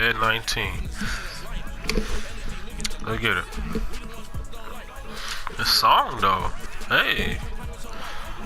At 19. Let's get it. The song though. Hey.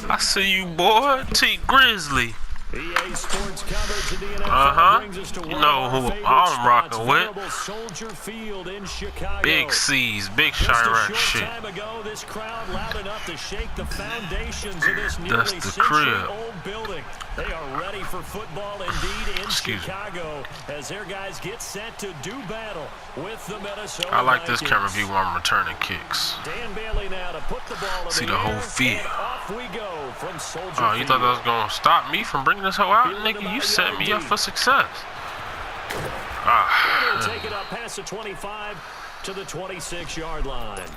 I see you, boy. T Grizzly. EA Sports coverage of the NFL brings us to you know who I'm rocking with. Soldier Field in Chicago. Big C's, big Chirac shit. Time ago, this crowd loud enough to shake the foundations of this nearly century-old building. They are ready for football indeed in Chicago as their guys get set to do battle with the Minnesota I like this Vikings. camera view when I'm returning kicks. Dan Bailey now to put the ball in See the whole air, field. and off we go from Soldier Oh, you Field. thought that was gonna stop me from bringing this hoe out? Nigga, you set me up for success. They'll take it up past the 25 to the 26-yard line.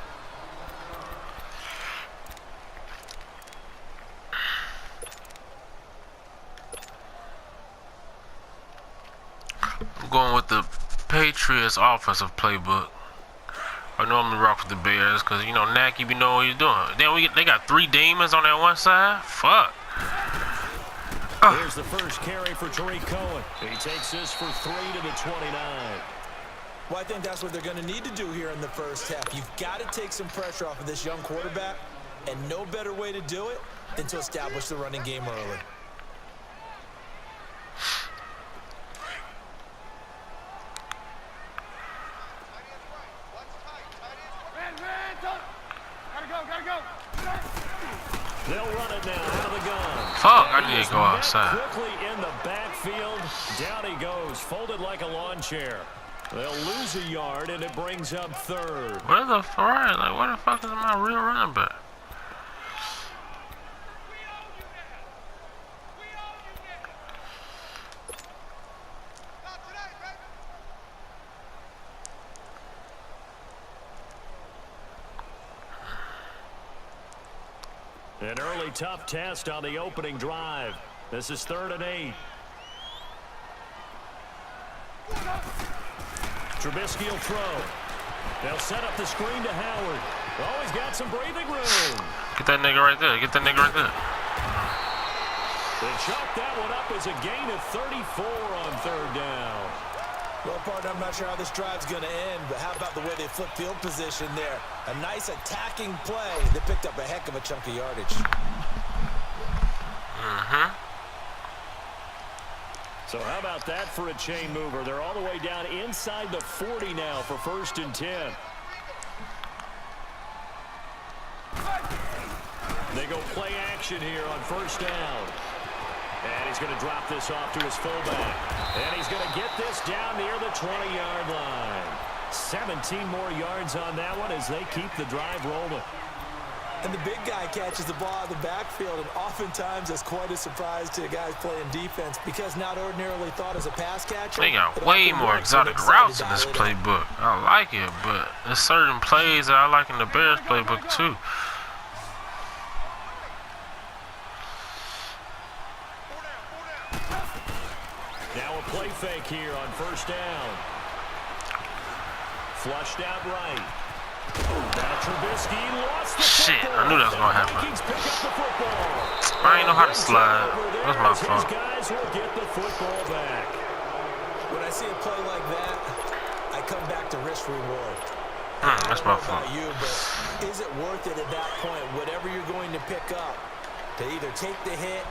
I'm going with the Patriots offensive playbook. I normally rock with the Bears because, you know, Nacky be knowing what he's doing. Then they got 3 demons on that one side. Fuck. Here's the first carry for Tariq Cohen. He takes this for 3 to the 29. Well, I think that's what they're going to need to do here in the first half. You've got to take some pressure off of this young quarterback, and no better way to do it than to establish the running game early. They'll run it now out of the gun. Fuck, I need to go outside. Quickly in the backfield. Down he goes, folded like a lawn chair. They'll lose a yard, and it brings up 3rd. Where the fuck is my real running back? An early tough test on the opening drive. This is 3rd and 8. Trubisky will throw. They'll set up the screen to Howard. Oh, he's got some breathing room. Get that nigga right there. Get that nigga right there. They chalk that one up as a gain of 34 on 3rd down. Well, partner, I'm not sure how this drive's going to end, but how about the way they flip field position there? A nice attacking play that picked up a heck of a chunk of yardage. So how about that for a chain mover? They're all the way down inside the 40 now for 1st and 10. They go play action here on 1st down. And he's going to drop this off to his fullback. And he's going to get this down near the 20-yard line. 17 more yards on that one as they keep the drive rolling. And the big guy catches the ball out of the backfield, and oftentimes that's quite a surprise to the guys playing defense because not ordinarily thought as a pass catcher. They got way more exotic routes in this playbook. I like it, but there's certain plays that I like in the Bears playbook too. Now a play fake here on 1st down. Flushed out right. Now Trubisky lost the Shit, football. I knew that was going to happen. Vikings pick up the football. I ain't know how to slide. That's my His fault. guys will get the football back. When I see a play like that, I come back to risk reward. That's my I don't know fault. about you, but is it worth it at that point, whatever you're going to pick up, to either take the hit,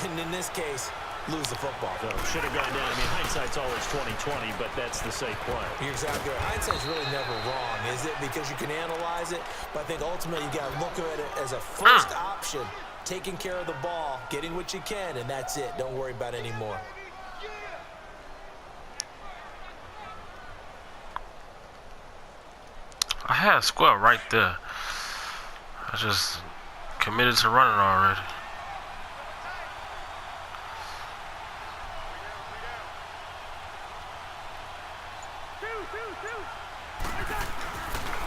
and in this case, lose the football? So should have gone down. I mean, hindsight's always 20/20, but that's the safe play. You're exactly right. Hindsight's really never wrong, is it? Because you can analyze it, but I think ultimately you got to look at it as a first option, taking care of the ball, getting what you can, and that's it. Don't worry about it anymore. I had a square right there. I just committed to running already.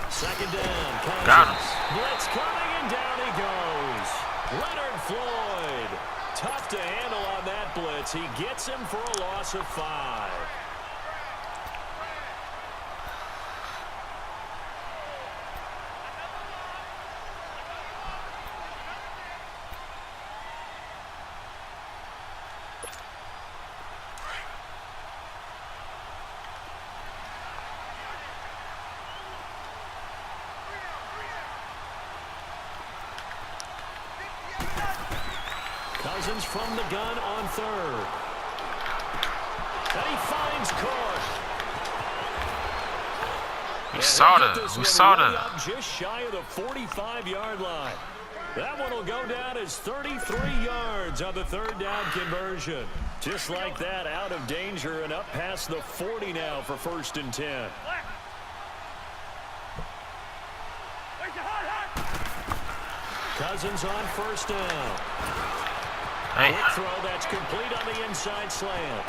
Second down. Cousins. Got him. Blitz coming, and down he goes. Leonard Floyd. Tough to handle on that blitz. He gets him for a loss of 5. Cousins from the gun on third. And he finds Cook. We saw that. Just shy of the 45-yard line. That one will go down as 33 yards on the third down conversion. Just like that, out of danger and up past the 40 now for 1st and 10. Cousins on 1st down. Quick throw that's complete on the inside slant.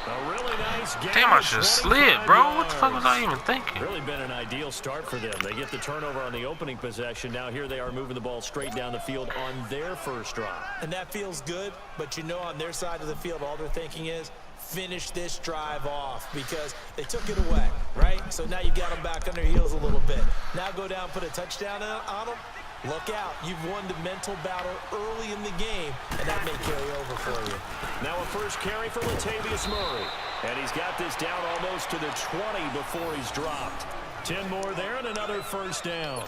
A really nice game. Damn, I just slid, bro. What the fuck was I even thinking? Really been an ideal start for them. They get the turnover on the opening possession. Now here they are moving the ball straight down the field on their first drive. And that feels good, but you know on their side of the field, all they're thinking is, finish this drive off because they took it away, right? So now you got them back on their heels a little bit. Now go down, put a touchdown on them. Look out. You've won the mental battle early in the game, and that may carry over for you. Now a first carry for Latavius Murray. And he's got this down almost to the 20 before he's dropped. 10 more there and another first down.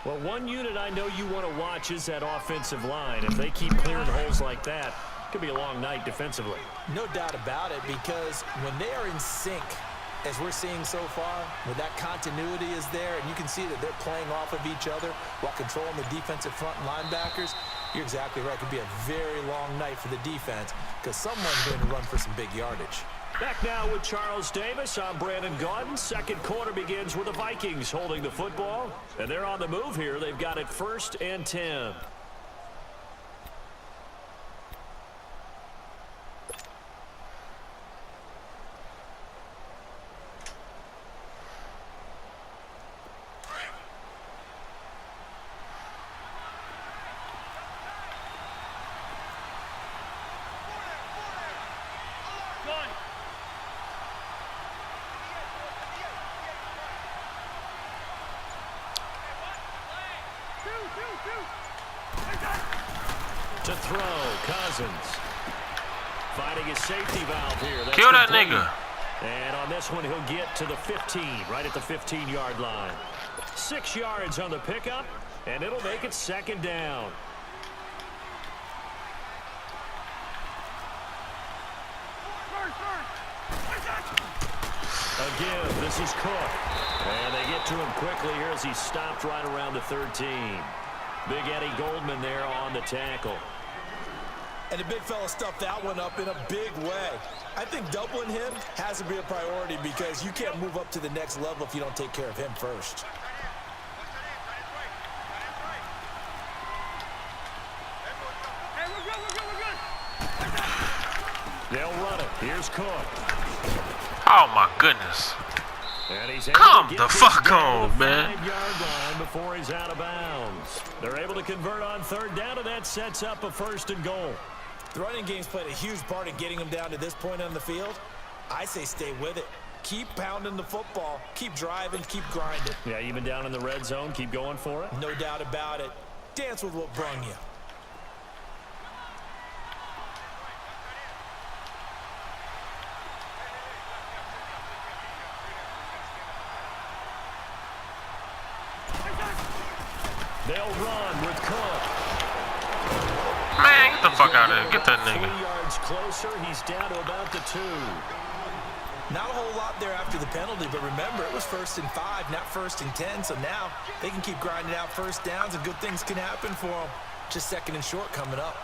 Well, one unit I know you want to watch is that offensive line. If they keep clearing holes like that, it could be a long night defensively. No doubt about it, because when they are in sync, as we're seeing so far, when that continuity is there and you can see that they're playing off of each other while controlling the defensive front and linebackers, you're exactly right. It could be a very long night for the defense because someone's going to run for some big yardage. Back now with Charles Davis. I'm Brandon Gaudin. Second quarter begins with the Vikings holding the football. And they're on the move here. They've got it 1st and 10. To throw, Cousins. Finding his safety valve here. That's kill that complete. nigga. And on this one, he'll get to the 15, right at the 15-yard line. 6 yards on the pickup, and it'll make it 2nd down. Again, this is Cook. And they get to him quickly here as he stopped right around the 13. Big Eddie Goldman there on the tackle. And the big fella stuffed that one up in a big way. I think doubling him has to be a priority because you can't move up to the next level if you don't take care of him first. They'll run it. Here's Cook. Oh my goodness. And he's come the fuck on, man. 5-yard line before he's out of bounds. They're able to convert on 3rd down, and that sets up a 1st and goal. The running game's played a huge part in getting them down to this point on the field. I say stay with it. Keep pounding the football. Keep driving. Keep grinding. Yeah, even down in the red zone, keep going for it. No doubt about it. Dance with what brung you. They'll run with Cook. Man, get the fuck out of here. Get that 3 nigga. yards closer. He's down to about the 2. Not a whole lot there after the penalty, but remember, it was 1st and 5, not 1st and 10. So now they can keep grinding out first downs, and good things can happen for them. Just 2nd and short coming up.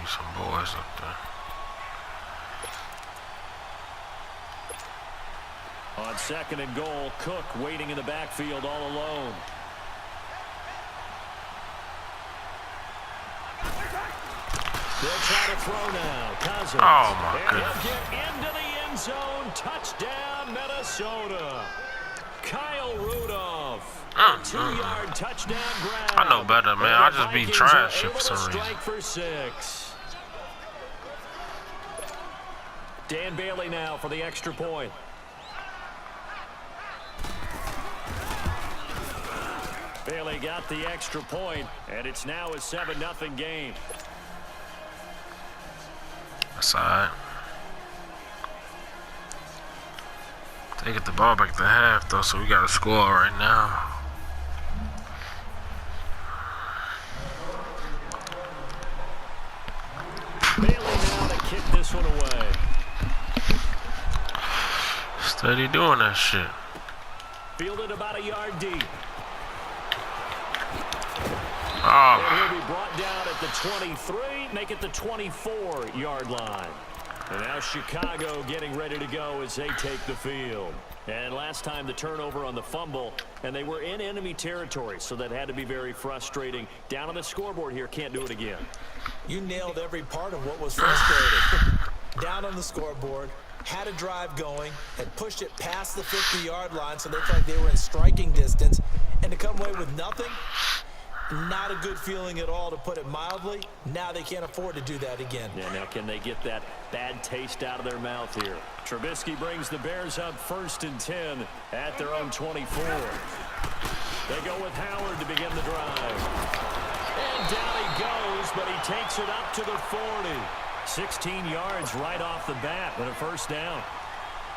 Some boys up there. On 2nd and goal, Cook waiting in the backfield all alone. They'll try to throw now. Cousins. Oh, my and goodness. he'll get into the end zone. Touchdown, Minnesota. Kyle Rudolph. A 2-yard touchdown grab. I know better, man. I just be trying shit for some reason. Strike for 6. Dan Bailey now for the extra point. Bailey got the extra point, and it's now a 7-0 game. That's all right. They get the ball back at the half, though, so we got to score right now. Bailey now to kick this one away. Steady doing that shit. Fielded about a yard deep. Oh. And he'll be brought down at the 23, make it the 24-yard line. And now Chicago getting ready to go as they take the field. And last time the turnover on the fumble, and they were in enemy territory, so that had to be very frustrating. Down on the scoreboard here, can't do it again. You nailed every part of what was frustrating. Down on the scoreboard, had a drive going, had pushed it past the 50-yard line, so they felt like they were in striking distance, and to come away with nothing, not a good feeling at all, to put it mildly. Now they can't afford to do that again. Yeah, now can they get that bad taste out of their mouth here? Trubisky brings the Bears up 1st and 10 at their own 24. They go with Howard to begin the drive. And down he goes, but he takes it up to the 40. 16 yards right off the bat with a first down.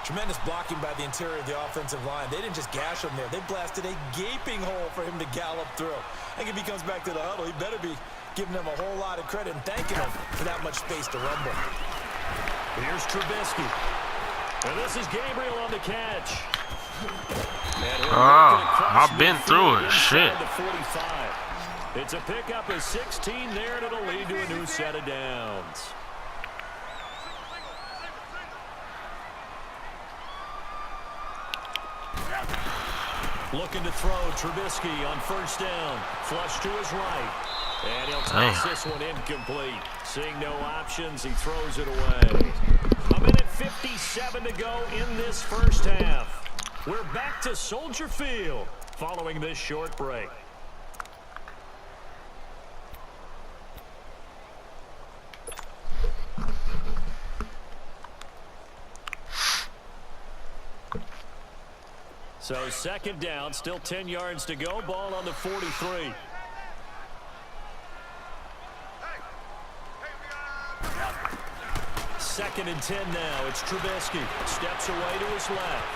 Tremendous blocking by the interior of the offensive line. They didn't just gash him there. They blasted a gaping hole for him to gallop through. I think if he comes back to the huddle, he better be giving them a whole lot of credit and thanking them for that much space to rumble. Here's Trubisky. And this is Gabriel on the catch. I've been through it. Shit. The 45. It's a pickup of 16 there, and it'll lead to a new set of downs. Looking to throw, Trubisky on first down. Flush to his right. And he'll toss this one incomplete. Seeing no options, he throws it away. A minute 57 to go in this first half. We're back to Soldier Field following this short break. So 2nd down, still 10 yards to go. Ball on the 43. Second and 10 now. It's Trubisky. Steps away to his left.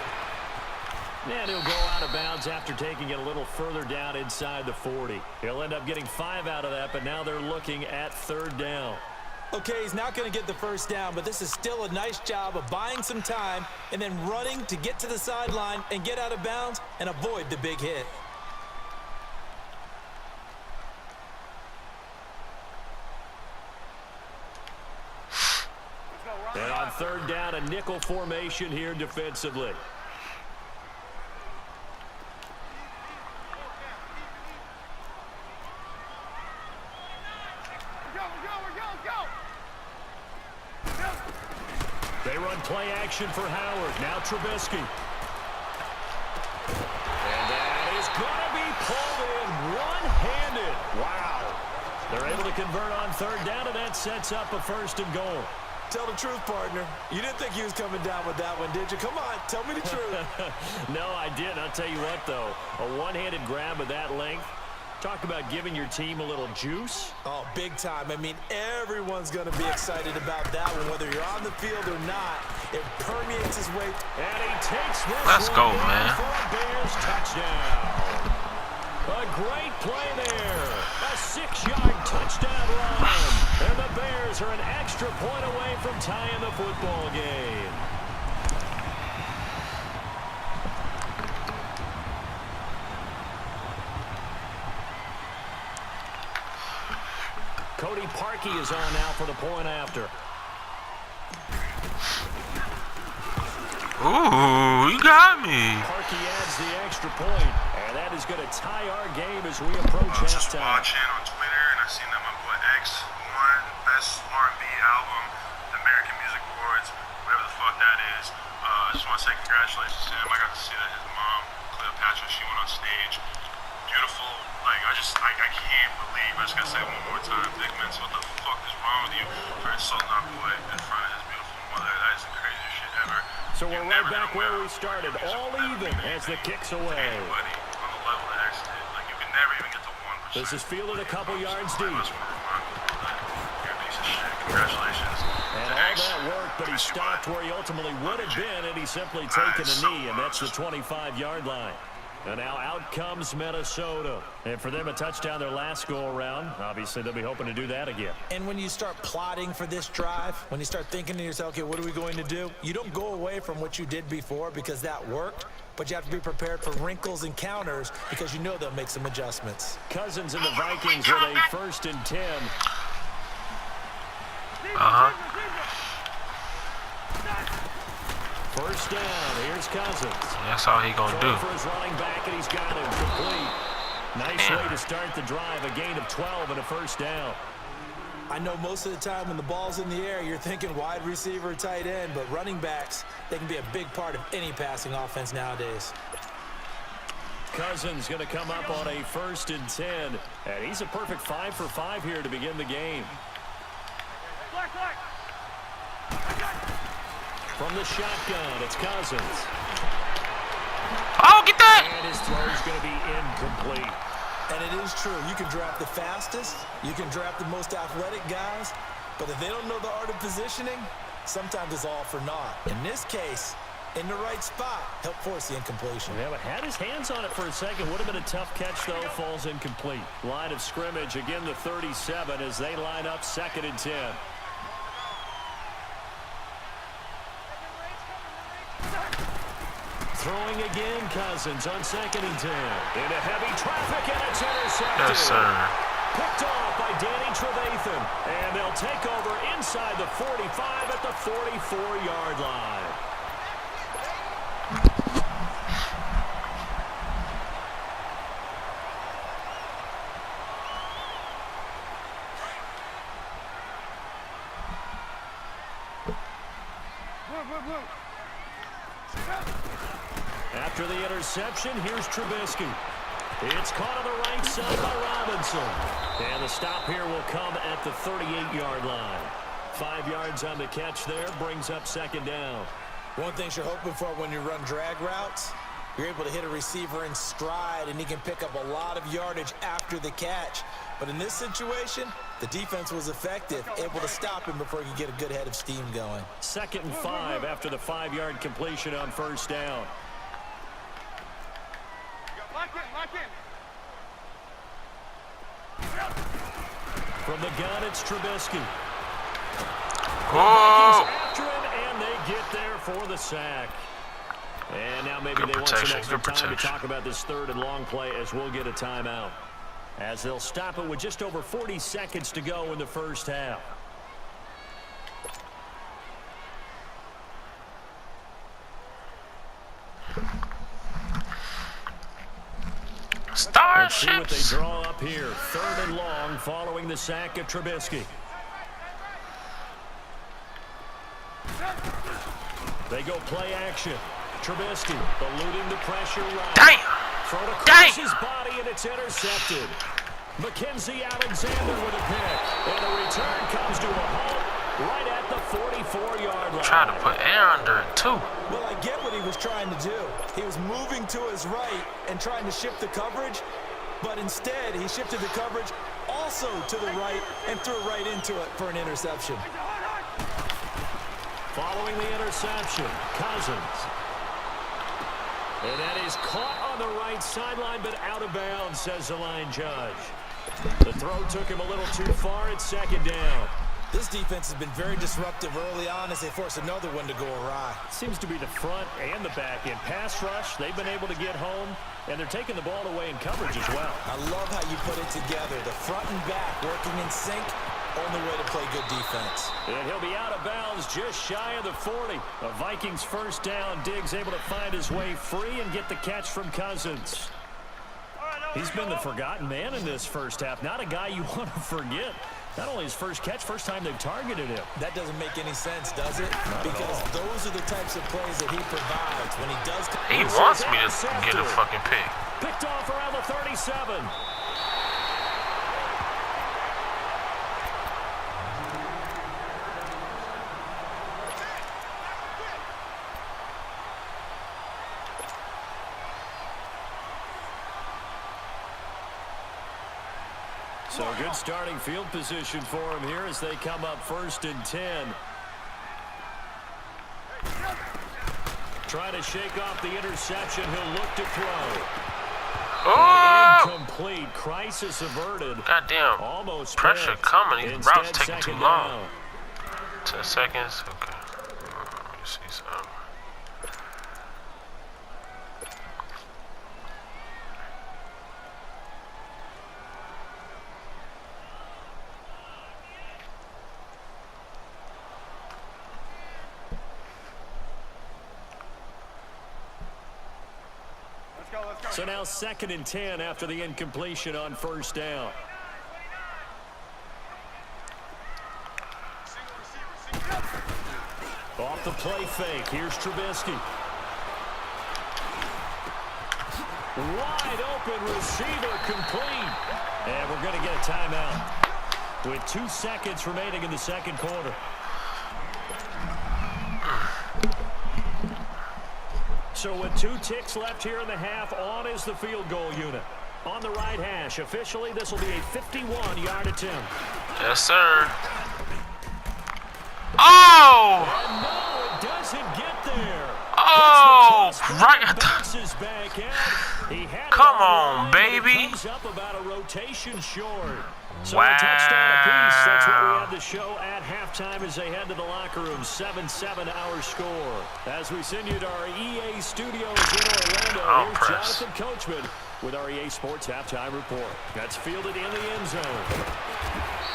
And he'll go out of bounds after taking it a little further down inside the 40. He'll end up getting 5 out of that, but now they're looking at 3rd down. Okay, he's not going to get the first down, but this is still a nice job of buying some time and then running to get to the sideline and get out of bounds and avoid the big hit. And on 3rd down, a nickel formation here defensively. They run play action for Howard. Now Trubisky. And that is going to be pulled in one-handed. Wow. They're able to convert on 3rd down, and that sets up a 1st and goal. Tell the truth, partner. You didn't think he was coming down with that one, did you? Come on, tell me the truth. No, I didn't. I'll tell you what, though. A one-handed grab of that length. Talk about giving your team a little juice. Oh, big time. I mean, everyone's going to be excited about that one, whether you're on the field or not. It permeates his way. And he takes this Let's go, one man. For a Bears touchdown. A great play there. A 6-yard touchdown run. And the Bears are an extra point away from tying the football game. Cody Parkey is on now for the point after. Ooh, you got me. Parkey adds the extra point, and that is going to tie our game as we approach halftime. Just watching on Twitter, and I seen that my boy X won Best R&B Album, the American Music Awards, whatever the fuck that is. I just want to say congratulations to him. I got to see that his mom, Cleopatra, she went on stage. Beautiful. Like, I can't believe, I just got to say it one more time, Dick Mintz, what the fuck is wrong with you for insulting our boy in front of his beautiful mother? That is the craziest shit ever. So we're right back where we started, all even as the kick's away. Anybody on the level that X did, like, you can never even get to 1%. This is fielded a couple yards deep. You're a piece of shit. Congratulations. And all that work, but he stopped where he ultimately would have been, and he's simply taken a knee, and that's the 25-yard line. And now out comes Minnesota. And for them, a touchdown their last go-around. Obviously, they'll be hoping to do that again. And when you start plotting for this drive, when you start thinking to yourself, okay, what are we going to do? You don't go away from what you did before because that worked, but you have to be prepared for wrinkles and counters because you know they'll make some adjustments. Cousins and the Vikings with a 1st and 10. First down. Here's Cousins. That's all he gonna do. For his running back, and he's got him complete. Nice way to start the drive. A gain of 12 and a 1st down. I know most of the time when the ball's in the air, you're thinking wide receiver, tight end, but running backs, they can be a big part of any passing offense nowadays. Cousins going to come up on a 1st and 10, and he's a perfect 5 for 5 here to begin the game. From the shotgun, it's Cousins. Oh, get that! And his throw is going to be incomplete. And it is true. You can draft the fastest, you can draft the most athletic guys, but if they don't know the art of positioning, sometimes it's all for naught. In this case, in the right spot, help force the incompletion. Yeah, but had his hands on it for a second. Would have been a tough catch, though. Falls incomplete. Line of scrimmage, again the 37 as they line up 2nd and 10. Throwing again, Cousins on 2nd and 10. Into heavy traffic, and it's intercepted. Yes, sir. Picked off by Danny Trevathan. And they'll take over inside the 45 at the 44-yard line. After the interception, here's Trubisky. It's caught on the right side by Robinson. And the stop here will come at the 38-yard line. 5 yards on the catch there, brings up 2nd down. One thing you're hoping for when you run drag routes, you're able to hit a receiver in stride, and he can pick up a lot of yardage after the catch. But in this situation, the defense was effective, able to stop him before he could get a good head of steam going. 2nd and 5 after the 5-yard completion on 1st down. Lock in. From the gun, it's Trubisky. Oh! After him, and they get there for the sack. And now maybe they want some extra time to talk about this 3rd and long play as we'll get a timeout. As they'll stop it with just over 40 seconds to go in the 1st half. Let's see what they draw up here. 3rd and long following the sack of Trubisky. They go play action. Trubisky eluding the pressure right. Damn! Thrown across his body, and it's intercepted. Mackenzie Alexander with a pick. And the return comes to a halt right at the 44-yard line. Trying to put air under it, too. Well, I get what he was trying to do. He was moving to his right and trying to shift the coverage, but instead he shifted the coverage also to the right and threw right into it for an interception. Following the interception, Cousins. And that is caught on the right sideline, but out of bounds, says the line judge. The throw took him a little too far. It's 2nd down. This defense has been very disruptive early on as they force another one to go awry. Seems to be the front and the back end. Pass rush, they've been able to get home, and they're taking the ball away in coverage as well. I love how you put it together. The front and back working in sync. Only way to play good defense. And he'll be out of bounds just shy of the 40. The Vikings 1st down. Diggs able to find his way free and get the catch from Cousins. He's been the forgotten man in this 1st half. Not a guy you want to forget. Not only his first catch, first time they've targeted him. That doesn't make any sense, does it? Because those are the types of plays that he provides when he does. He wants me to get a fucking pick. Picked off around the 37. So good starting field position for him here as they come up 1st and 10. Trying to shake off the interception. He'll look to throw. Oh! Incomplete. Crisis averted. Goddamn. Almost Pressure picked. coming. These Instead, routes taking too second long. down. 10 seconds. Okay. Let me see something. So now 2nd and 10 after the incompletion on first down. Off the play fake. Here's Trubisky. Wide open receiver complete. And we're going to get a timeout with 2 seconds remaining in the second quarter. So with 2 ticks left here in the half, on is the field goal unit. On the right hash, officially, this will be a 51-yard attempt. Yes, sir. Oh! And no, it doesn't get there. Oh! Right at the... Bounces back out. He had Come on, baby. Comes up about a rotation short. So Wow. a touchdown apiece. That's what we had to show at halftime as they head to the locker room. 7-7 our score. As we send you to our EA studios in Orlando, I'm here's impressed. Jonathan Coachman with our EA Sports halftime report. That's fielded in the end zone.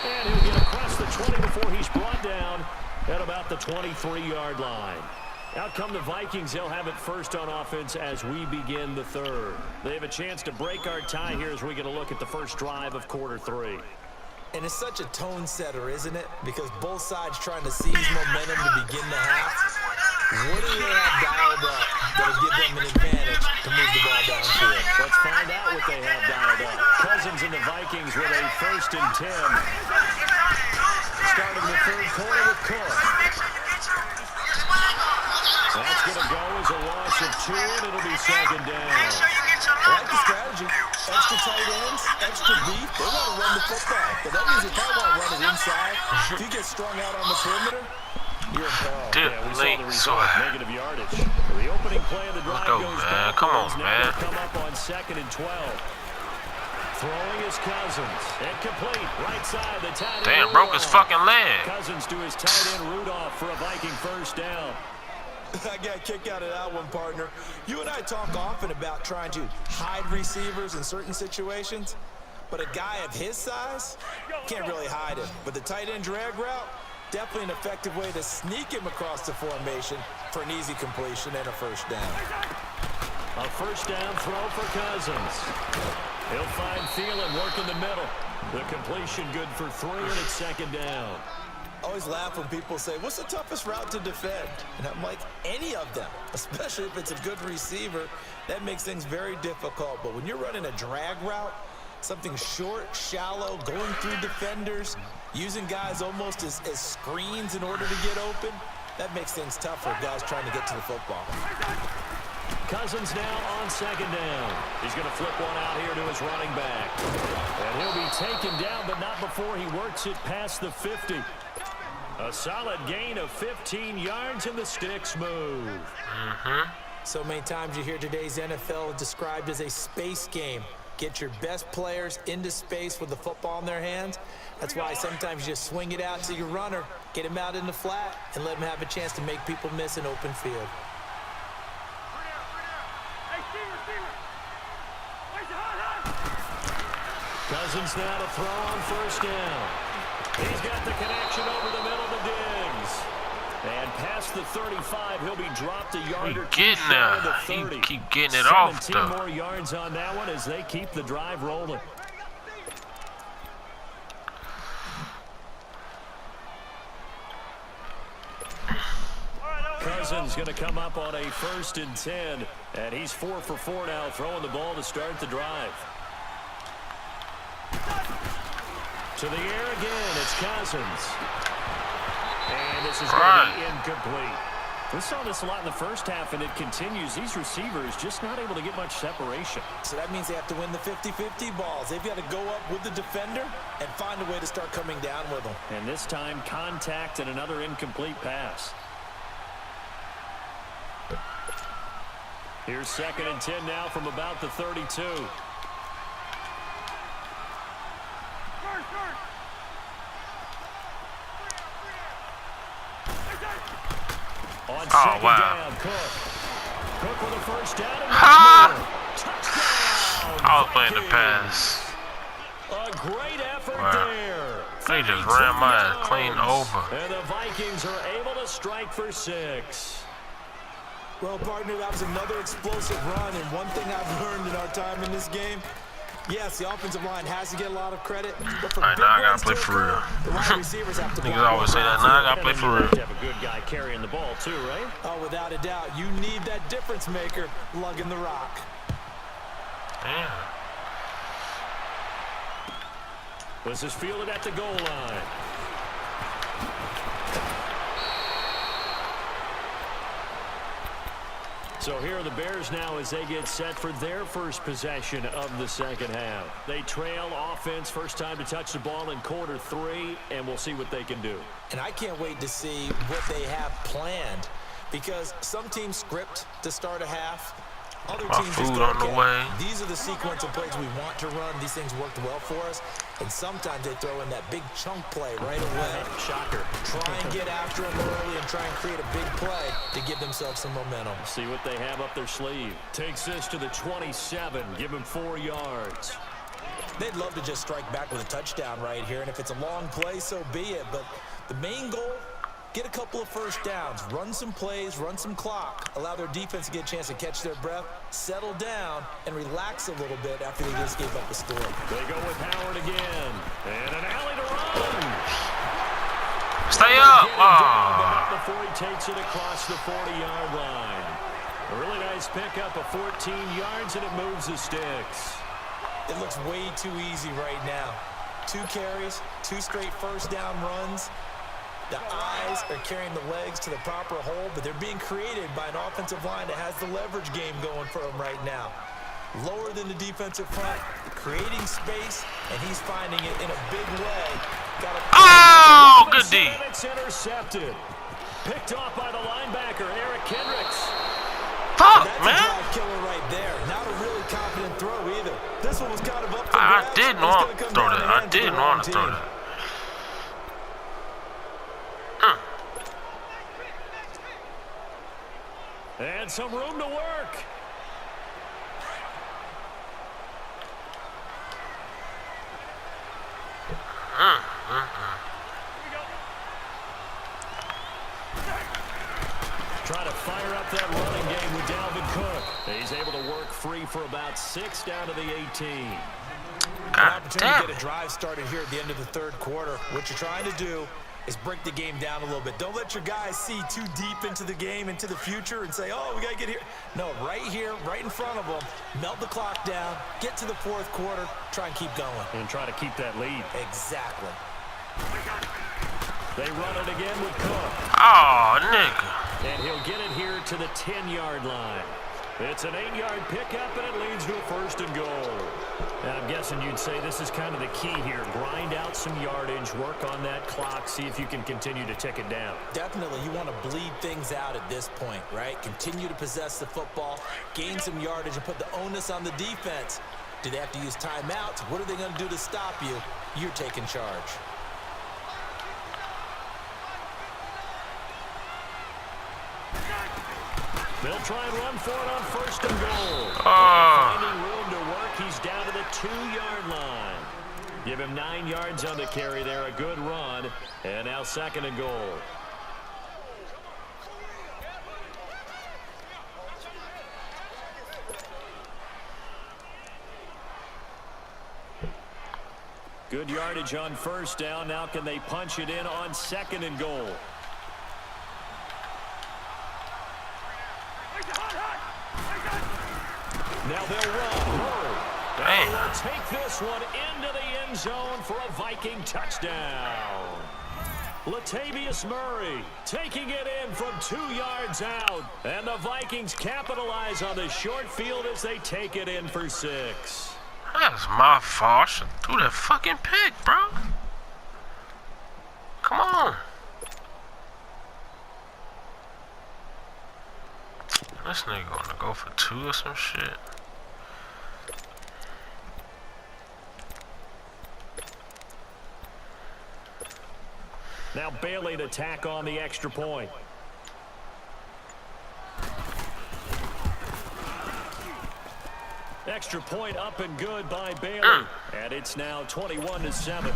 And he'll get across the 20 before he's brought down at about the 23-yard line. Out come the Vikings. They'll have it first on offense as we begin the third. They have a chance to break our tie here as we get a look at the first drive of quarter 3. And it's such a tone setter, isn't it? Because both sides trying to seize momentum to begin the half. What do they have dialed up that'll give them an advantage to move the ball downfield? Let's find out what they have dialed up. Cousins and the Vikings with a 1st and 10. Starting the third quarter with Cook. That's going to go as a loss of 2, and it'll be 2nd down. I like the strategy. Extra tight ends, extra deep. They want to run the football. But that means if I want to run it inside, if you get strung out on the perimeter, you're in peril. Dude, Yeah, we saw the Link, result, negative yardage. The opening play of the drive go, goes man. back. Come on, Now man. they'll come up on 2nd and 12. Throwing his Cousins. Incomplete. Right side, the tight end. Damn, broke his fucking leg. Cousins to his tight end Rudolph for a Viking first down. I got a kick out of that one, partner. You and I talk often about trying to hide receivers in certain situations, but a guy of his size can't really hide him. But the tight end drag route, definitely an effective way to sneak him across the formation for an easy completion and a first down. A first down throw for Cousins. He'll find Thielen, work in the middle. The completion good for 3, and it's 2nd down. I always laugh when people say, what's the toughest route to defend? And I'm like, any of them, especially if it's a good receiver. That makes things very difficult. But when you're running a drag route, something short, shallow, going through defenders, using guys almost as screens in order to get open, that makes things tough for guys trying to get to the football. Cousins now on 2nd down. He's going to flip one out here to his running back. And he'll be taken down, but not before he works it past the 50. A solid gain of 15 yards, and the sticks move. So many times you hear today's NFL described as a space game. Get your best players into space with the football in their hands. That's why sometimes you just swing it out to your runner, get him out in the flat, and let him have a chance to make people miss an open field. Cousins now to throw on first down. He's got the connection over the middle to Diggs. And past the 35, he'll be dropped a yard or 2 Getting shy there. of the He 30. keep getting it off, 17 though. more yards on that one as they keep the drive rolling. Cousins going to come up on a 1st and 10, and he's 4 for 4 now, throwing the ball to start the drive. To the air again, it's Cousins. And this is going to be incomplete. We saw this a lot in the first half, and it continues. These receivers just not able to get much separation. So that means they have to win the 50-50 balls. They've got to go up with the defender and find a way to start coming down with them. And this time, contact and another incomplete pass. Here's 2nd and 10 now from about the 32. On second down, Cook. Cook with a first down. Touchdown! I was playing the pass. A great effort there. They just ran my ass clean over. And the Vikings are able to strike for 6. Well, partner, that was another explosive run, and one thing I've learned in our time in this game, yes, the offensive line has to get a lot of credit, but for now I gotta play for real. the wide receivers have to Niggas always say that. Now I gotta play for real. You have a good guy carrying the ball too, right? Oh, without a doubt, you need that difference maker lugging the rock. Damn. This is fielded at the goal line. So here are the Bears now as they get set for their first possession of the second half. They trail offense, first time to touch the ball in quarter 3, and we'll see what they can do. And I can't wait to see what they have planned, because some teams script to start a half. Other My teams food just on the way. These are the sequence of plays we want to run. These things worked well for us. And sometimes they throw in that big chunk play right away. Shocker. Try and get after them early and try and create a big play to give themselves some momentum. See what they have up their sleeve. Takes this to the 27. Give him 4 yards. They'd love to just strike back with a touchdown right here. And if it's a long play, so be it. But the main goal, get a couple of first downs, run some plays, run some clock, allow their defense to get a chance to catch their breath, settle down, and relax a little bit after they just gave up a score. They go with Howard again. And an alley to run. Stay up. But not before he takes it across the 40-yard line. A really nice pickup of 14 yards, and it moves the sticks. It looks way too easy right now. 2 carries, 2 straight first down runs. The eyes are carrying the legs to the proper hole, but they're being created by an offensive line that has the leverage game going for them right now. Lower than the defensive front, creating space, and he's finding it in a big way. Oh, good D. It's intercepted. Picked off by the linebacker, Eric Kendricks. Fuck, That's man. a drive killer right there. Not a really confident throw either. This one was kind of up for I grabs. didn't It's want gonna to come throw down that. to I hands of the didn't wrong want to throw team. that. And some room to work. Trying to fire up that running game with Dalvin Cook. He's able to work free for about 6 down to the 18. An opportunity to get a drive started here at the end of the third quarter. What you're trying to do is break the game down a little bit. Don't let your guys see too deep into the game, into the future, and say, oh, we got to get here. No, right here, right in front of them, melt the clock down, get to the fourth quarter, try and keep going. And try to keep that lead. Exactly. They run it again with Cook. Oh, nigga. And he'll get it here to the 10-yard line. It's an 8-yard pickup, and it leads to a first and goal. And I'm guessing you'd say this is kind of the key here. Grind out some yardage, work on that clock, see if you can continue to tick it down. Definitely, you want to bleed things out at this point, right? Continue to possess the football, gain some yardage, and put the onus on the defense. Do they have to use timeouts? What are they going to do to stop you? You're taking charge. They'll try and run for it on first and goal. Finding room to work, he's down to the 2-yard line. Give him 9 yards on the carry there, a good run. And now second and goal. Good yardage on first down. Now can they punch it in on second and goal? Now they'll run. They will take this one into the end zone for a Viking touchdown. Latavius Murray taking it in from 2 yards out. And the Vikings capitalize on the short field as they take it in for 6. That's my fault. I should do that fucking pick, bro. Come on. This nigga gonna go for 2 or some shit. Now Bailey to tack on the extra point. Extra point up and good by Bailey. And it's now 21-7.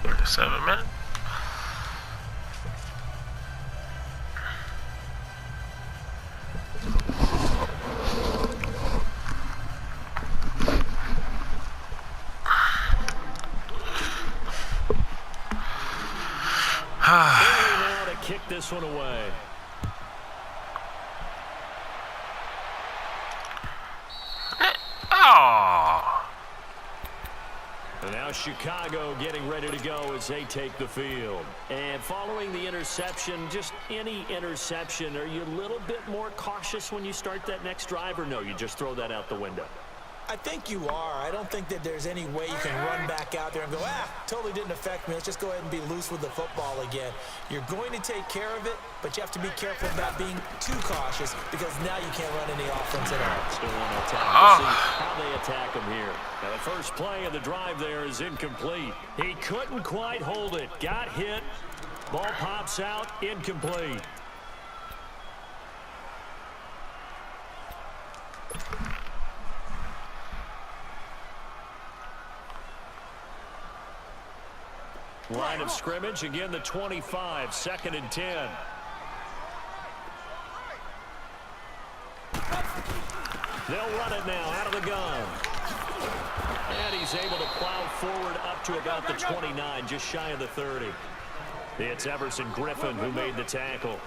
For 7 minutes. Now to kick this one away. Oh. And now Chicago getting ready to go as they take the field. And following the interception, just any interception, are you a little bit more cautious when you start that next drive, or no, you just throw that out the window? I think you are. I don't think that there's any way you can run back out there and go, totally didn't affect me. Let's just go ahead and be loose with the football again. You're going to take care of it, but you have to be careful about being too cautious because now you can't run any offense at all. Still want to attack. We'll see how they attack him here. Now, the first play of the drive there is incomplete. He couldn't quite hold it. Got hit. Ball pops out. Incomplete. Line of scrimmage, again the 25, 2nd and 10. They'll run it now out of the gun. And he's able to plow forward up to about the 29, just shy of the 30. It's Everson Griffin who made the tackle.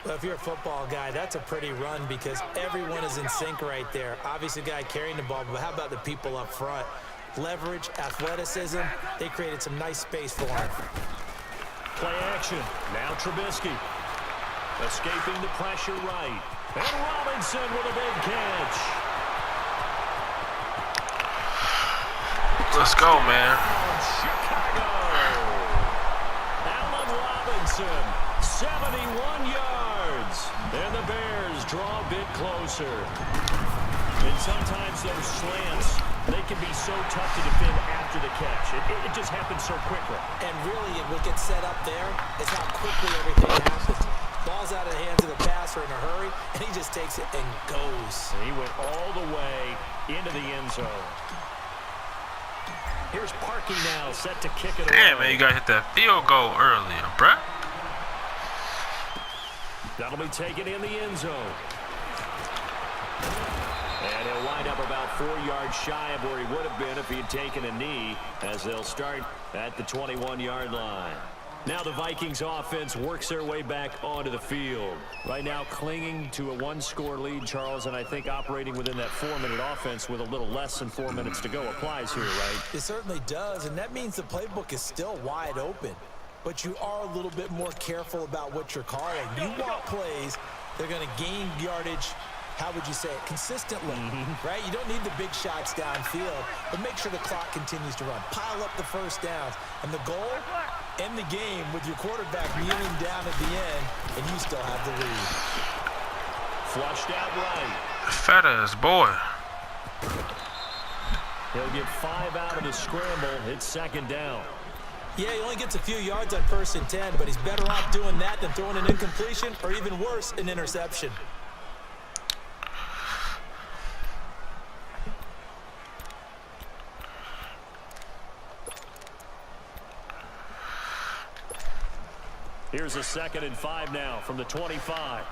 Well, if you're a football guy, that's a pretty run because everyone is in sync right there. Obviously, the guy carrying the ball, but how about the people up front? Leverage, athleticism, they created some nice space for him. Play action. Now Trubisky. Escaping the pressure right. And Robinson with a big catch. Let's go, man. Chicago. Allen Robinson, 71 yards. And the Bears draw a bit closer. And sometimes those slants, they can be so tough to defend after the catch. It just happens so quickly. And really, what gets set up there is how quickly everything happens. Ball's out of the hands of the passer in a hurry, and he just takes it and goes. And he went all the way into the end zone. Here's Parkey now, set to kick it away. Damn, man, you got to hit that field goal earlier, bruh. That'll be taken in the end zone. And he'll wind up about 4 yards shy of where he would have been if he had taken a knee, as they'll start at the 21-yard line. Now the Vikings offense works their way back onto the field. Right now clinging to a 1-score lead, Charles, and I think operating within that 4-minute offense with a little less than 4 minutes to go applies here, right? It certainly does, and that means the playbook is still wide open. But you are a little bit more careful about what you're calling. You want plays that are going to gain yardage, how would you say it, consistently, right? You don't need the big shots downfield, but make sure the clock continues to run. Pile up the first downs. And the goal, end the game with your quarterback kneeling down at the end, and you still have the lead. Flushed out right. Fat ass boy. He'll get 5 out of the scramble. It's 2nd down. Yeah, he only gets a few yards on 1st and 10, but he's better off doing that than throwing an incompletion or even worse, an interception. Here's a 2nd and 5 now from the 25.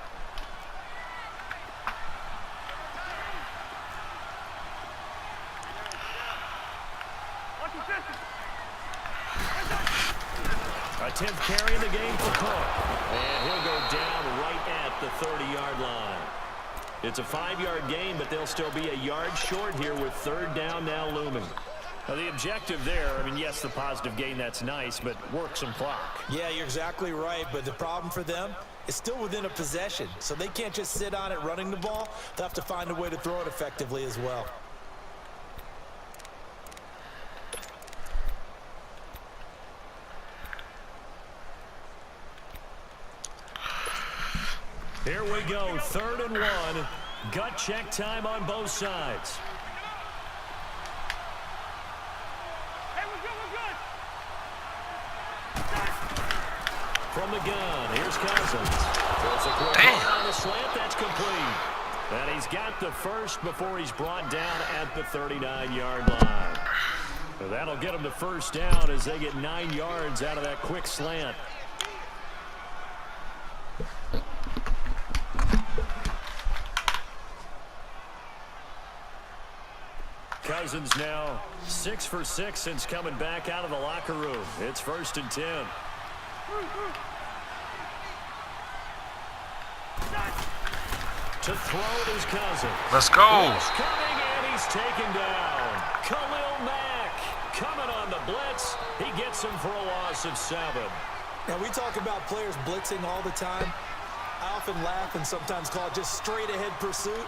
A 10th carry in the game for Cook. And he'll go down right at the 30-yard line. It's a 5-yard gain, but they'll still be a yard short here with 3rd down now looming. Now, the objective there, I mean, yes, the positive gain, that's nice, but work some clock. Yeah, you're exactly right, but the problem for them is still within a possession, so they can't just sit on it running the ball. They'll have to find a way to throw it effectively as well. Here we go, 3rd and 1. Gut check time on both sides. Hey, we're good. From the gun, here's Cousins. Throws a quick ball on the slant, that's complete. And he's got the first before he's brought down at the 39-yard line. So that'll get him the first down as they get 9 yards out of that quick slant. Cousins now 6 for 6 since coming back out of the locker room. It's 1st and 10. To throw is Cousins. Let's go. He's coming and he's taken down. Khalil Mack coming on the blitz. He gets him for a loss of 7. Now, we talk about players blitzing all the time. I often laugh and sometimes call it just straight-ahead pursuit.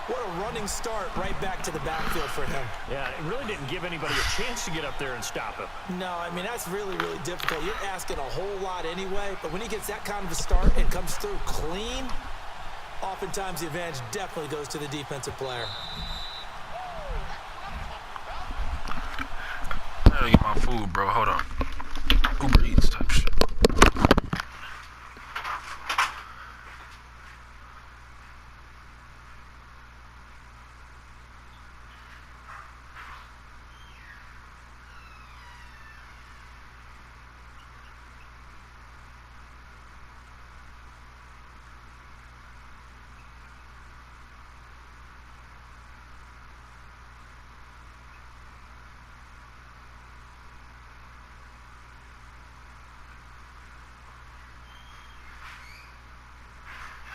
What a running start right back to the backfield for him. Yeah, it really didn't give anybody a chance to get up there and stop him. No, I mean, that's really, really difficult. You're asking a whole lot anyway, but when he gets that kind of a start and comes through clean, oftentimes the advantage definitely goes to the defensive player. I gotta get my food, bro. Hold on. Uber Eats type shit.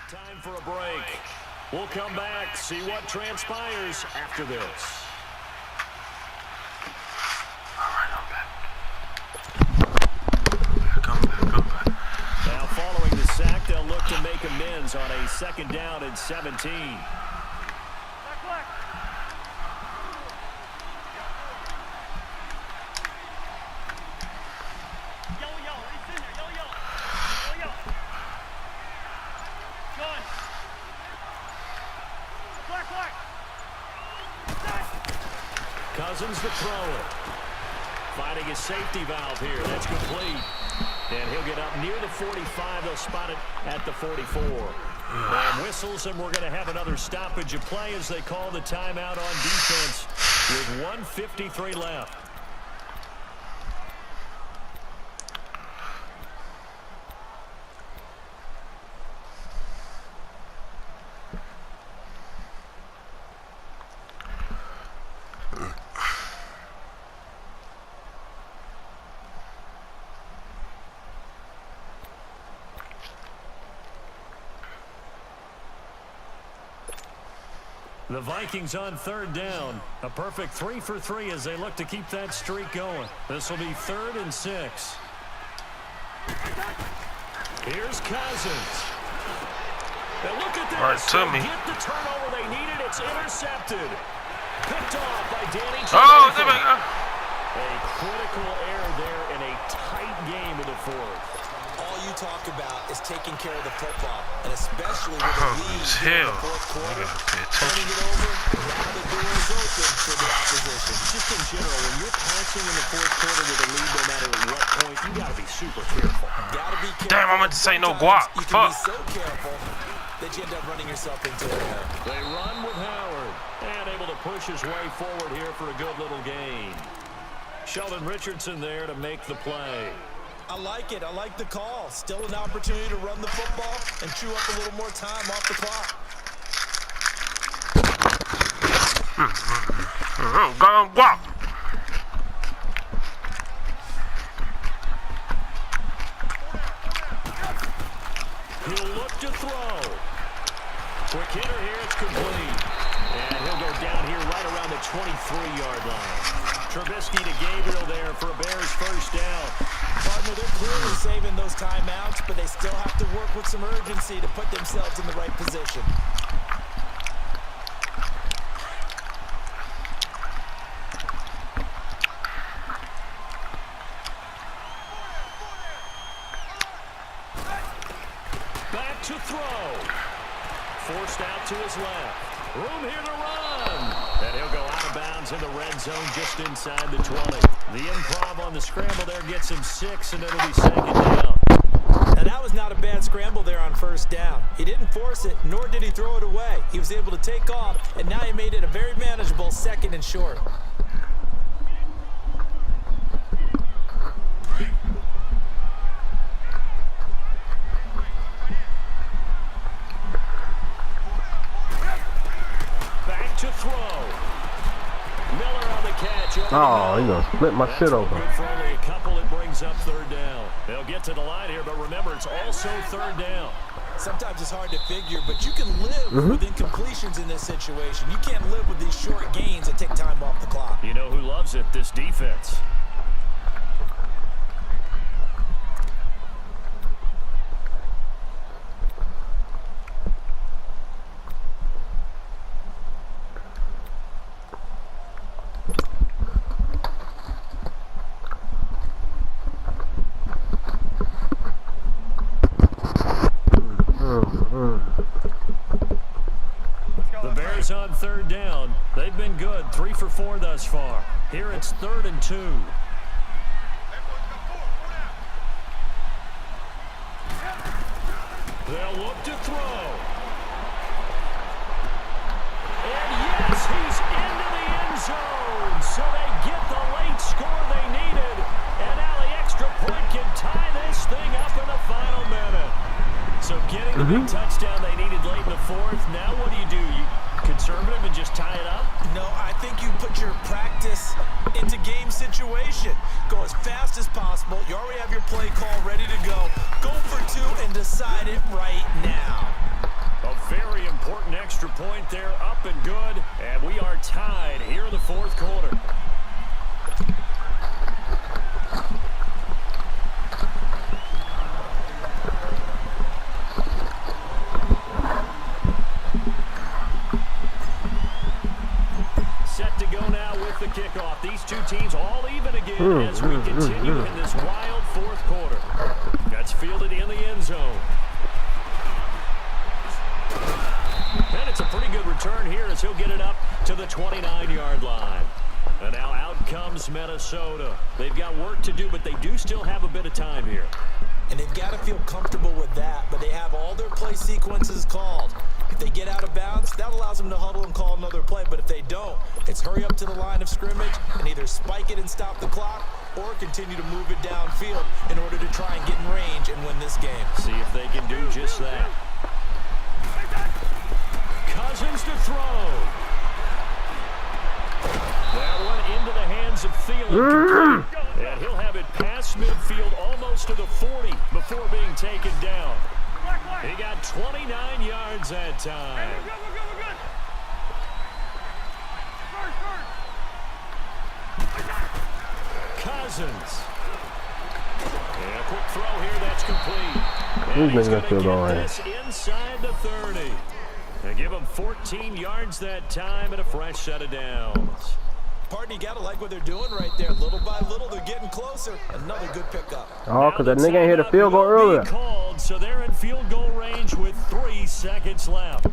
Time for a break. We'll come back, see what transpires after this. Alright, I'm back. Come back. Now following the sack, they'll look to make amends on a 2nd down and 17. Cousins the thrower. Finding his safety valve here. That's complete. And he'll get up near the 45. They'll spot it at the 44. And whistles, and we're going to have another stoppage of play as they call the timeout on defense with 1:53 left. The Vikings on 3rd down. A perfect 3 for 3 as they look to keep that streak going. This will be 3rd and 6. Here's Cousins. And look at this. Right to me. Get the turnover they needed. It's intercepted. Picked off by Danny. Oh, there we go. A critical error there in a tight game of the 4th. All you talk about is taking care of the football, and especially with the lead in the 4th quarter, turning it over, now the door is open for the opposition. Just in general, when you're passing in the 4th quarter with a lead, no matter at what point, you got to be super careful. Gotta be careful. Damn, I meant to say no guap. You can be so careful that you end up running yourself into an error. They run with Howard, and able to push his way forward here for a good little gain. Sheldon Richardson there to make the play. I like it. I like the call. Still an opportunity to run the football and chew up a little more time off the clock. Go guap. He'll look to throw. Quick hitter here. It's complete. And he'll go down here right around the 23-yard line. Trubisky to Gabriel there for a Bears first down. Partner, they're clearly saving those timeouts, but they still have to work with some urgency to put themselves in the right position. Back to throw. Forced out to his left. Room here to run. And he'll go out of bounds in the red zone just inside the 20. The improv on the scramble there gets him 6, and it'll be 2nd down. Now, that was not a bad scramble there on 1st down. He didn't force it, nor did he throw it away. He was able to take off, and now he made it a very manageable 2nd and short. Back to throw. Miller on the catch. Oh, he gonna split my shit open. Good for only a couple. It brings up 3rd down. They'll get to the line here, but remember, it's also 3rd down. Sometimes it's hard to figure, but you can live with incompletions in this situation. You can't live with these short gains that take time off the clock. You know who loves it? This defense. On 3rd down. They've been good. 3 for 4 thus far. Here it's 3rd and 2. They'll look to throw. And yes, he's into the end zone. So they get the late score they needed. And now the extra point can tie this thing up in the final minute. So getting the big touchdown they needed late in the 4th. Now what do? You conservative and just tie it up? No, I think you put your practice into game situation. Go as fast as possible. You already have your play call ready to go. Go for 2 and decide it right now. A very important extra point there, up and good. And we are tied here in the 4th quarter. The kickoff. These two teams all even again as we continue in this wild 4th quarter. That's fielded in the end zone. And it's a pretty good return here as he'll get it up to the 29-yard line. And now out comes Minnesota. They've got work to do, but they do still have a bit of time here. And they've got to feel comfortable with that, but they have all their play sequences called. If they get out of bounds, that allows them to huddle and call another play. But if they don't, it's hurry up to the line of scrimmage and either spike it and stop the clock or continue to move it downfield in order to try and get in range and win this game. See if they can do just that. Cousins to throw. That one into the hands of Thielen. And he'll have it past midfield almost to the 40 before being taken down. He got 29 yards that time. Hey, we're good. First. Cousins. And a quick throw here, that's complete. And he's going to get this inside the 30. And give him 14 yards that time and a fresh set of downs. Pardon, you got to like what they're doing right there. Little by little, they're getting closer. Another good pickup. Oh, because that nigga ain't hit a field goal earlier. Called, so they're in field goal range with 3 seconds left.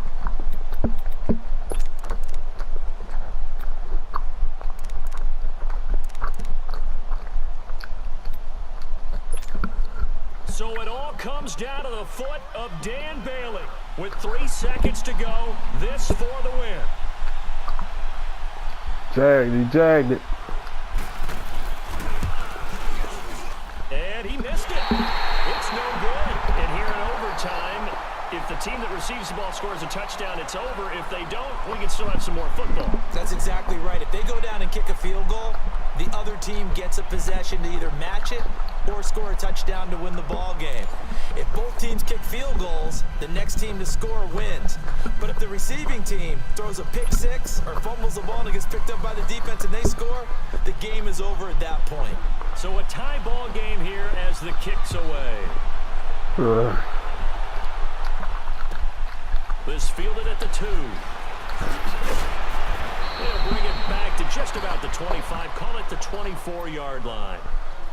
So it all comes down to the foot of Dan Bailey. With 3 seconds to go, this for the win. He jagged it. And he missed it. It's no good. And here in overtime, if the team that receives the ball scores a touchdown, it's over. If they don't, we can still have some more football. That's exactly right. If they go down and kick a field goal, the other team gets a possession to either match it or score a touchdown to win the ball game. If both teams kick field goals, the next team to score wins. But if the receiving team throws a pick six or fumbles the ball and it gets picked up by the defense and they score, the game is over at that point. So a tie ball game here as the kick's away. This fielded at the 2. They'll bring it back to just about the 25. Call it the 24-yard line.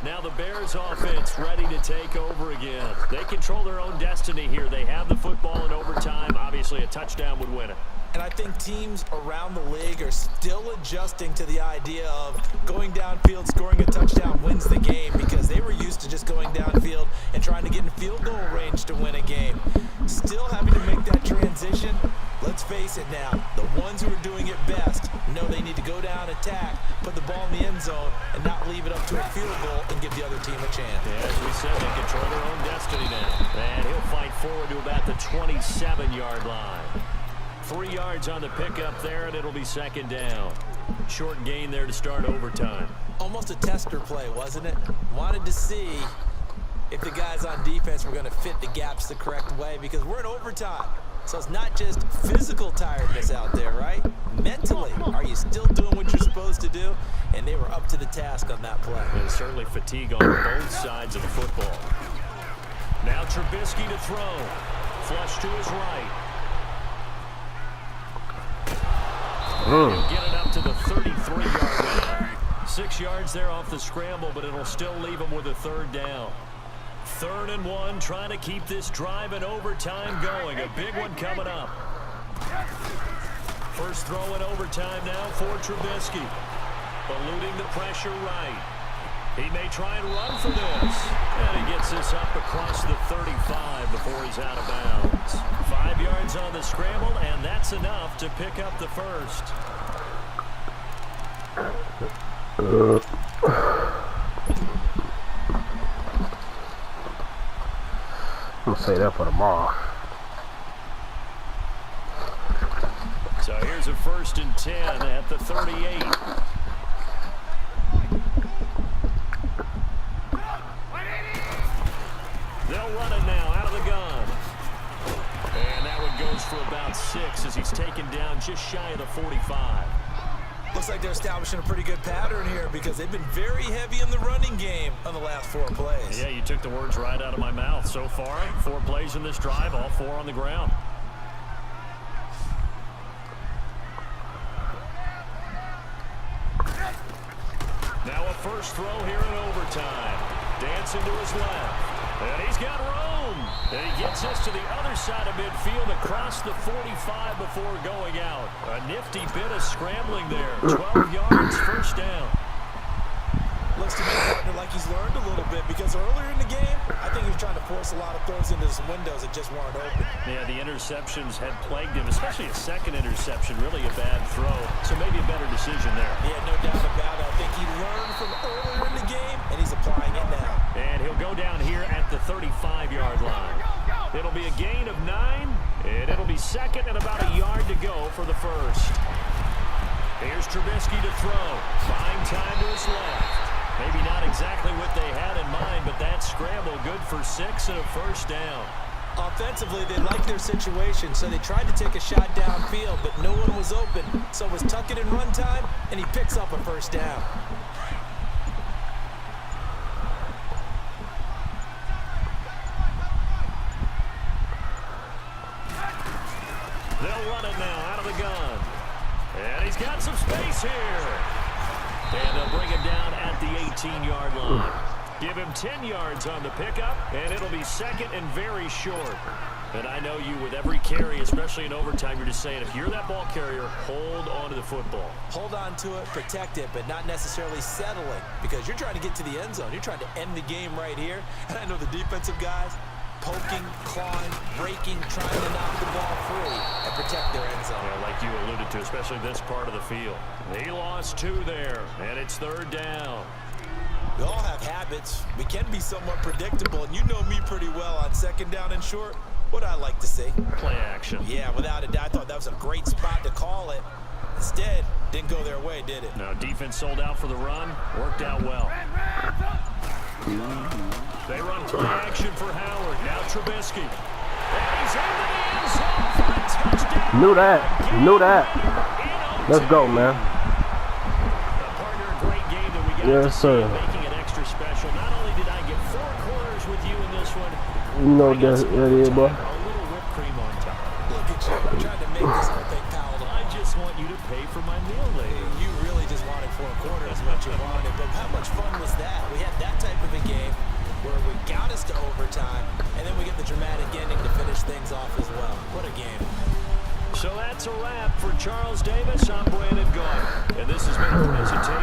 Now the Bears offense ready to take over again. They control their own destiny here. They have the football in overtime. Obviously, a touchdown would win it. And I think teams around the league are still adjusting to the idea of going downfield, scoring a touchdown wins the game, because they were used to just going downfield and trying to get in field goal range to win a game. Still having to make that transition. Let's face it now, the ones who are doing it best know they need to go down, attack, put the ball in the end zone, and not leave it up to a field goal and give the other team a chance. Yeah, as we said, they control their own destiny now. And he'll fight forward to about the 27-yard line. 3 yards on the pickup there, and it'll be second down. Short gain there to start overtime. Almost a tester play, wasn't it? Wanted to see if the guys on defense were going to fit the gaps the correct way, because we're in overtime. So it's not just physical tiredness out there, right? Mentally, are you still doing what you're supposed to do? And they were up to the task on that play. There's certainly fatigue on both sides of the football. Now Trubisky to throw. Flush to his right. He'll get it up to the 33-yard line. 6 yards there off the scramble, but it'll still leave him with a third down. 3rd and 1, trying to keep this drive in overtime going. A big one coming up. First throw in overtime now for Trubisky. Eluding the pressure right. He may try and run for this. And he gets this up across the 35 before he's out of bounds. 5 yards on the scramble, and that's enough to pick up the first. I'm gonna say that for tomorrow. So here's a 1st and 10 at the 38. They'll run it now out of the gun. And that one goes for about 6 as he's taken down just shy of the 45. Looks like they're establishing a pretty good pattern here, because they've been very heavy in the running game on the last 4 plays. Yeah, you took the words right out of my mouth. So far, 4 plays in this drive, all 4 on the ground. Now a first throw here in overtime. Dancing to his left. And he's got room. And he gets this to the other side of midfield across the 45 before going out. A nifty bit of scrambling there. 12 yards, first down. Looks to me, partner, like he's learned a little bit, because earlier in the game, I think he was trying to force a lot of throws into some windows that just weren't open. Yeah, the interceptions had plagued him, especially a second interception. Really a bad throw. So maybe a better decision there. Yeah, no doubt about it. I think he learned from earlier in the game, and he's applying it now. And he'll go down here at the 35-yard line. It'll be a gain of 9, and it'll be second and about a yard to go for the first. Here's Trubisky to throw. Buying time to his left. Maybe not exactly what they had in mind, but that scramble good for 6 and a first down. Offensively, they liked their situation, so they tried to take a shot downfield, but no one was open. So it was tuck it in run time, and he picks up a first down. They'll run it now out of the gun. And he's got some space here. And they'll bring him down at the 18-yard line. Give him 10 yards on the pickup, and it'll be second and very short. And I know you, with every carry, especially in overtime, you're just saying, if you're that ball carrier, hold on to the football. Hold on to it, protect it, but not necessarily settling, because you're trying to get to the end zone. You're trying to end the game right here. And I know the defensive guys, poking, clawing, breaking, trying to knock the ball free and protect their end zone. Yeah, like you alluded to, especially this part of the field. He lost 2 there, and it's third down. We all have habits. We can be somewhat predictable, and you know me pretty well on second down and short. What I like to see. Play action. Yeah, without a doubt, I thought that was a great spot to call it. Instead, didn't go their way, did it? No, defense sold out for the run. Worked out well. They run play action for Howard. Now Trubisky. And he's into the end zone for a touchdown. Knew that. Knew that. Let's go, man. Partner, a great game that we got to Yes, see, sir. making it extra special. Not only did I get 4 corners with you in this one, You know I got that some it is, boy. a little whipped cream on top. Look at you, trying to make this whole thing palatable. I just want you to pay for my meal later. You really just wanted 4 quarters, what you wanted. But how much fun was that? We had that type things off as well. What a game. So that's a wrap for Charles Davis. I'm Brandon Gaudin. And this has been a presentation.